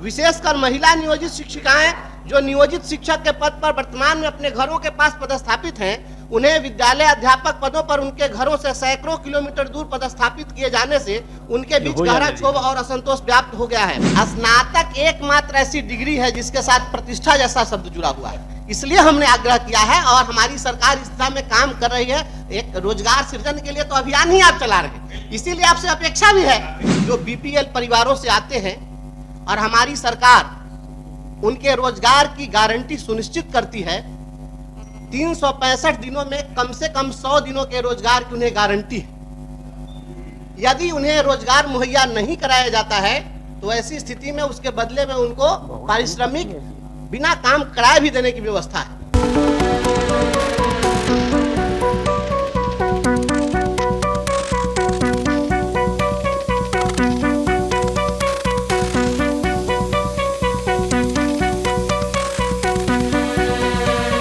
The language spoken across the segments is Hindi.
विशेषकर महिला नियोजित शिक्षिकाएं जो नियोजित शिक्षक के पद पर वर्तमान में अपने घरों के पास पदस्थापित हैं, उन्हें विद्यालय अध्यापक पदों पर उनके घरों से सैकड़ों किलोमीटर दूर पदस्थापित किए जाने से उनके बीच गहरा क्षोभ और असंतोष व्याप्त हो गया है। स्नातक एकमात्र ऐसी डिग्री है जिसके साथ प्रतिष्ठा जैसा शब्द जुड़ा हुआ है। इसलिए हमने आग्रह किया है और हमारी सरकार इस दिशा में काम कर रही है। एक रोजगार सृजन के लिए तो अभियान ही आप चला रहे हैं, इसीलिए आपसे अपेक्षा भी है जो बीपीएल परिवारों से आते हैं और हमारी सरकार उनके रोजगार की गारंटी सुनिश्चित करती है। 365 दिनों में कम से कम 100 दिनों के रोजगार की उन्हें गारंटी है। यदि उन्हें रोजगार मुहैया नहीं कराया जाता है तो ऐसी स्थिति में उसके बदले में उनको पारिश्रमिक बिना काम कराए भी देने की व्यवस्था है।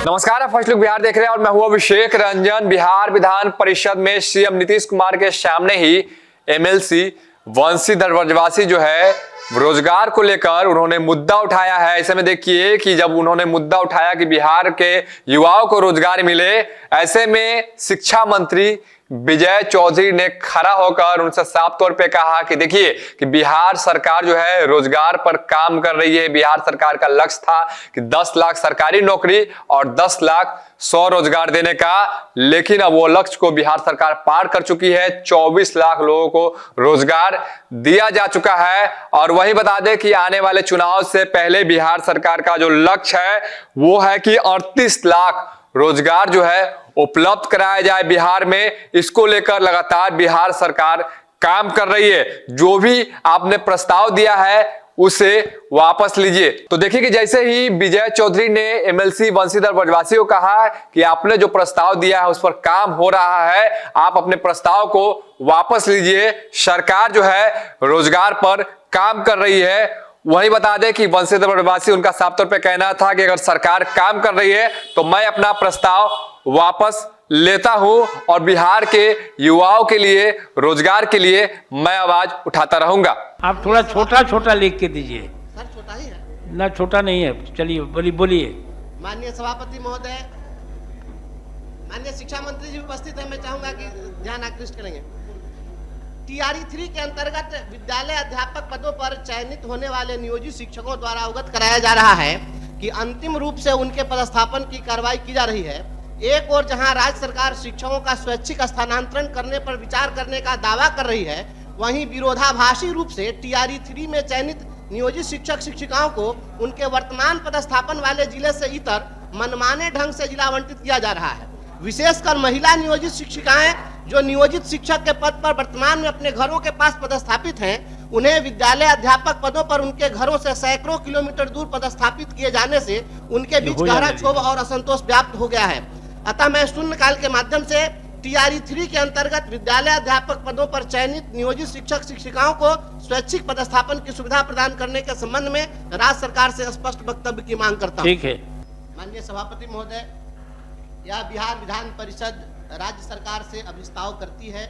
नमस्कार, आप फर्स्ट लुक बिहार देख रहे हैं और मैं हूं अभिषेक रंजन। बिहार विधान परिषद में सीएम नीतीश कुमार के सामने ही एमएलसी वंशीधर ब्रजवासी जो है रोजगार को लेकर उन्होंने मुद्दा उठाया है। ऐसे में देखिए कि जब उन्होंने मुद्दा उठाया कि बिहार के युवाओं को रोजगार मिले, ऐसे में शिक्षा मंत्री विजय चौधरी ने खड़ा होकर उनसे साफ तौर पे कहा कि देखिए कि बिहार सरकार जो है रोजगार पर काम कर रही है। बिहार सरकार का लक्ष्य था कि 10 लाख सरकारी नौकरी और 10 लाख स्वरोजगार देने का, लेकिन अब वो लक्ष्य को बिहार सरकार पार कर चुकी है। 24 लाख लोगों को रोजगार दिया जा चुका है। और वही बता दें कि आने वाले चुनाव से पहले बिहार सरकार का जो लक्ष्य है वो है कि 38 लाख रोजगार जो है उपलब्ध कराया जाए बिहार में। इसको लेकर लगातार बिहार सरकार काम कर रही है। जो भी आपने प्रस्ताव दिया है उसे वापस लीजिए। तो देखिए कि जैसे ही विजय चौधरी ने एमएलसी वंशीधर ब्रजवासी को कहा कि आपने जो प्रस्ताव दिया है उस पर काम हो रहा है, आप अपने प्रस्ताव को वापस लीजिए, सरकार जो है रोजगार पर काम कर रही है। वही बता दें कि वंशीधर ब्रजवासी उनका साफ तौर पे कहना था कि अगर सरकार काम कर रही है तो मैं अपना प्रस्ताव वापस लेता हूं और बिहार के युवाओं के लिए, रोजगार के लिए मैं आवाज उठाता रहूंगा। आप थोड़ा छोटा छोटा लिख के दीजिए। सर छोटा ही है ना, छोटा नहीं है। चलिए बोलिए। माननीय सभापति महोदय, माननीय शिक्षा मंत्री जी उपस्थित है, मैं चाहूंगा कि ध्यान आकृष्ट करेंगे। टीआरई 3 के अंतर्गत विद्यालय अध्यापक पदों पर चयनित होने वाले नियोजित शिक्षकों द्वारा अवगत कराया जा रहा है कि अंतिम रूप से उनके पदस्थापन की कार्रवाई की जा रही है। एक और जहां राज्य सरकार शिक्षकों का स्वैच्छिक स्थानांतरण करने पर विचार करने का दावा कर रही है, वहीं विरोधाभासी रूप से टीआरई 3 में चयनित नियोजित शिक्षक शिक्षिकाओं को उनके वर्तमान पदस्थापन वाले जिले से इतर मनमाने ढंग से जिला आवंटित किया जा रहा है। विशेषकर महिला नियोजित शिक्षिकाएं जो नियोजित शिक्षक के पद पर वर्तमान में अपने घरों के पास पदस्थापित हैं, उन्हें विद्यालय अध्यापक पदों पर उनके घरों से सैकड़ों किलोमीटर दूर पदस्थापित किए जाने से उनके बीच गहरा क्षोभ और असंतोष व्याप्त हो गया है। अतः मैं शून्यकाल के माध्यम से टीआरई 3 के अंतर्गत विद्यालय अध्यापक पदों पर चयनित नियोजित शिक्षक शिक्षिकाओं को स्वैच्छिक पदस्थापन की सुविधा प्रदान करने के संबंध में राज्य सरकार से स्पष्ट वक्तव्य की मांग करता हूं। ठीक है। माननीय सभापति महोदय, यह बिहार विधान परिषद राज्य सरकार से अभिस्ताव करती है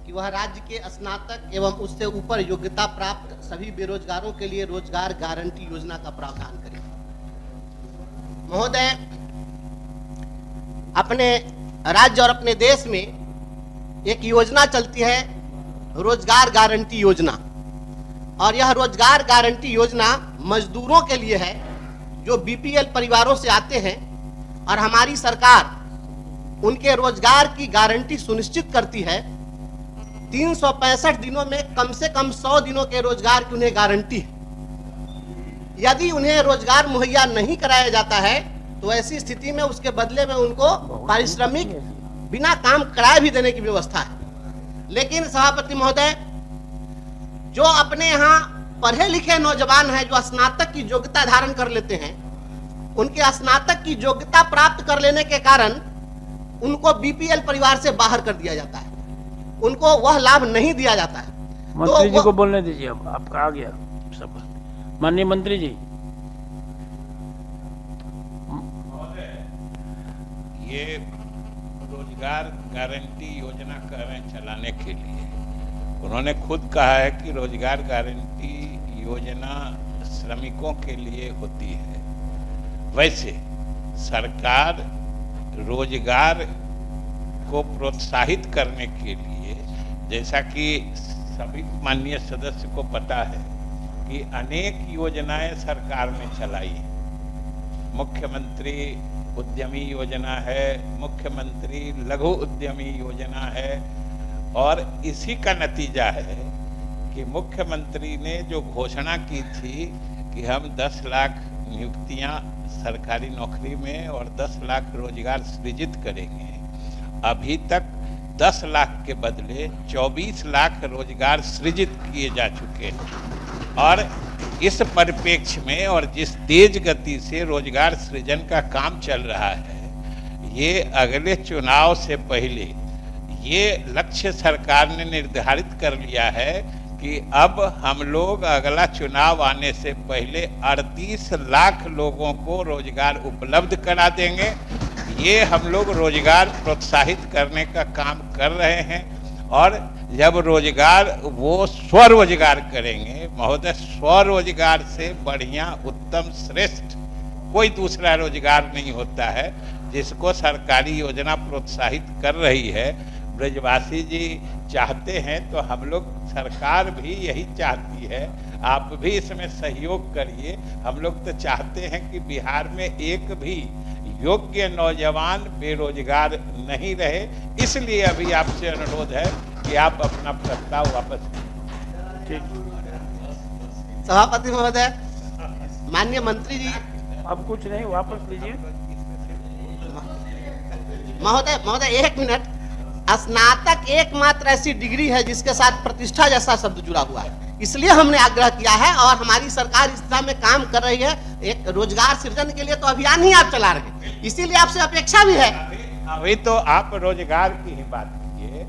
कि वह राज्य के स्नातक एवं उससे ऊपर योग्यता प्राप्त सभी बेरोजगारों के लिए रोजगार गारंटी योजना का प्रावधान करे। महोदय, अपने राज्य और अपने देश में एक योजना चलती है, रोजगार गारंटी योजना, और यह रोजगार गारंटी योजना मजदूरों के लिए है जो बीपीएल परिवारों से आते हैं और हमारी सरकार उनके रोजगार की गारंटी सुनिश्चित करती है। 365 दिनों में कम से कम 100 दिनों के रोजगार की उन्हें गारंटी है। यदि उन्हें रोजगार मुहैया नहीं कराया जाता है तो ऐसी स्थिति में उसके बदले में उनको पारिश्रमिक बिना काम कराए भी देने की व्यवस्था है। लेकिन सभापति महोदय, जो अपने यहाँ पढ़े लिखे नौजवान हैं जो स्नातक की योग्यता धारण कर लेते हैं, उनके स्नातक की योग्यता प्राप्त कर लेने के कारण उनको बीपीएल परिवार से बाहर कर दिया जाता है, उनको वह लाभ नहीं दिया जाता है। मंत्री जी को बोलने दीजिए। अब आपका आ गया सब। माननीय मंत्री जी। ये रोजगार गारंटी योजना कर रहे हैं चलाने के लिए। उन्होंने खुद कहा है कि रोजगार गारंटी योजना श्रमिकों के लिए होती है। वैसे सरकार रोजगार को प्रोत्साहित करने के लिए, जैसा कि सभी माननीय सदस्य को पता है कि अनेक योजनाएं सरकार ने चलाई हैं। मुख्यमंत्री उद्यमी योजना है, मुख्यमंत्री लघु उद्यमी योजना है, और इसी का नतीजा है कि मुख्यमंत्री ने जो घोषणा की थी कि हम 10 लाख नियुक्तियां सरकारी नौकरी में और 10 लाख रोजगार सृजित करेंगे, अभी तक 10 लाख के बदले 24 लाख रोजगार सृजित किए जा चुके हैं। और इस परिप्रेक्ष्य में और जिस तेज गति से रोजगार सृजन का काम चल रहा है, ये अगले चुनाव से पहले ये लक्ष्य सरकार ने निर्धारित कर लिया है कि अब हम लोग अगला चुनाव आने से पहले 38 लाख लोगों को रोजगार उपलब्ध करा देंगे। ये हम लोग रोजगार प्रोत्साहित करने का काम कर रहे हैं, और जब रोजगार वो स्वरोजगार करेंगे महोदय, स्वरोजगार से बढ़िया उत्तम श्रेष्ठ कोई दूसरा रोजगार नहीं होता है, जिसको सरकारी योजना प्रोत्साहित कर रही है। ब्रजवासी जी चाहते हैं तो हम लोग, सरकार भी यही चाहती है, आप भी इसमें सहयोग करिए। हम लोग तो चाहते हैं कि बिहार में एक भी योग्य नौजवान बेरोजगार नहीं रहे, इसलिए अभी आपसे अनुरोध है कि आप अपना प्रस्ताव वापस लीजिए। सभापति महोदय, माननीय मंत्री जी, अब कुछ नहीं, वापस लीजिए। महोदय 1 मिनट। स्नातक एकमात्र ऐसी डिग्री है जिसके साथ प्रतिष्ठा जैसा शब्द जुड़ा हुआ है, इसलिए हमने आग्रह किया है और हमारी सरकार इस दिशा में काम कर रही है। एक रोजगार सृजन के लिए तो अभियान ही आप चला रहे हैं, इसीलिए आपसे अपेक्षा भी है। अभी तो आप रोजगार की ही बात कीजिए,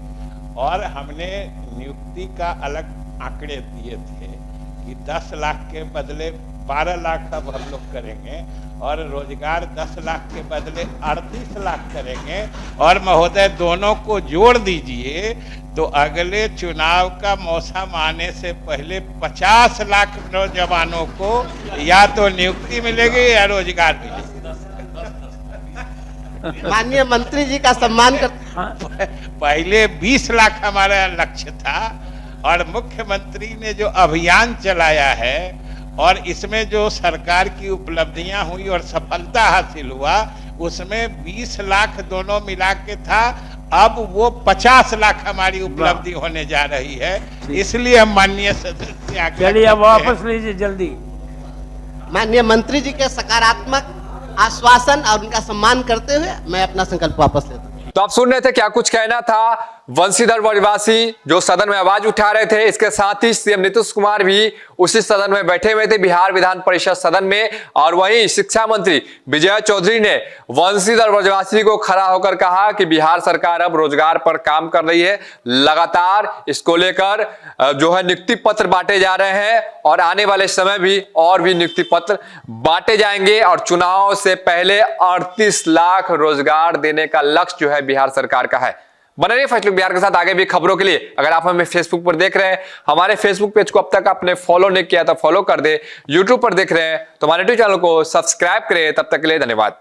और हमने नियुक्ति का अलग आंकड़े दिए थे कि 10 लाख के बदले 12 लाख अब हम लोग करेंगे, और रोजगार 10 लाख के बदले 38 लाख करेंगे। और महोदय दोनों को जोड़ दीजिए तो अगले चुनाव का मौसम आने से पहले 50 लाख नौजवानों को या तो नियुक्ति मिलेगी या रोजगार मिलेगी। माननीय मंत्री जी का सम्मान कर। पहले 20 लाख हमारा लक्ष्य था, और मुख्यमंत्री ने जो अभियान चलाया है और इसमें जो सरकार की उपलब्धियां हुई और सफलता हासिल हुआ, उसमें 20 लाख दोनों मिला के था, अब वो 50 लाख हमारी उपलब्धि होने जा रही है। इसलिए हम माननीय सदस्य, चलिए अब वापस लीजिए जल्दी। माननीय मंत्री जी के सकारात्मक आश्वासन और उनका सम्मान करते हुए मैं अपना संकल्प वापस लेता हूं। तो आप सुन रहे थे क्या कुछ कहना था वंशीधर ब्रजवासी जो सदन में आवाज उठा रहे थे। इसके साथ ही सीएम नीतीश कुमार भी उसी सदन में बैठे हुए थे, बिहार विधान परिषद सदन में। और वहीं शिक्षा मंत्री विजय चौधरी ने वंशीधर ब्रजवासी को खड़ा होकर कहा कि बिहार सरकार अब रोजगार पर काम कर रही है, लगातार इसको लेकर जो है नियुक्ति पत्र बांटे जा रहे हैं, और आने वाले समय भी और भी नियुक्ति पत्र बांटे जाएंगे, और चुनाव से पहले 38 लाख रोजगार देने का लक्ष्य जो है बिहार सरकार का है। बने रहिए फर्स्ट लुक बिहार के साथ आगे भी खबरों के लिए। अगर आप हमें फेसबुक पर देख रहे हैं, हमारे फेसबुक पेज को अब तक आपने फॉलो नहीं किया तो फॉलो कर दे। यूट्यूब पर देख रहे हैं तो हमारे यूट्यूब चैनल को सब्सक्राइब करें। तब तक के लिए धन्यवाद।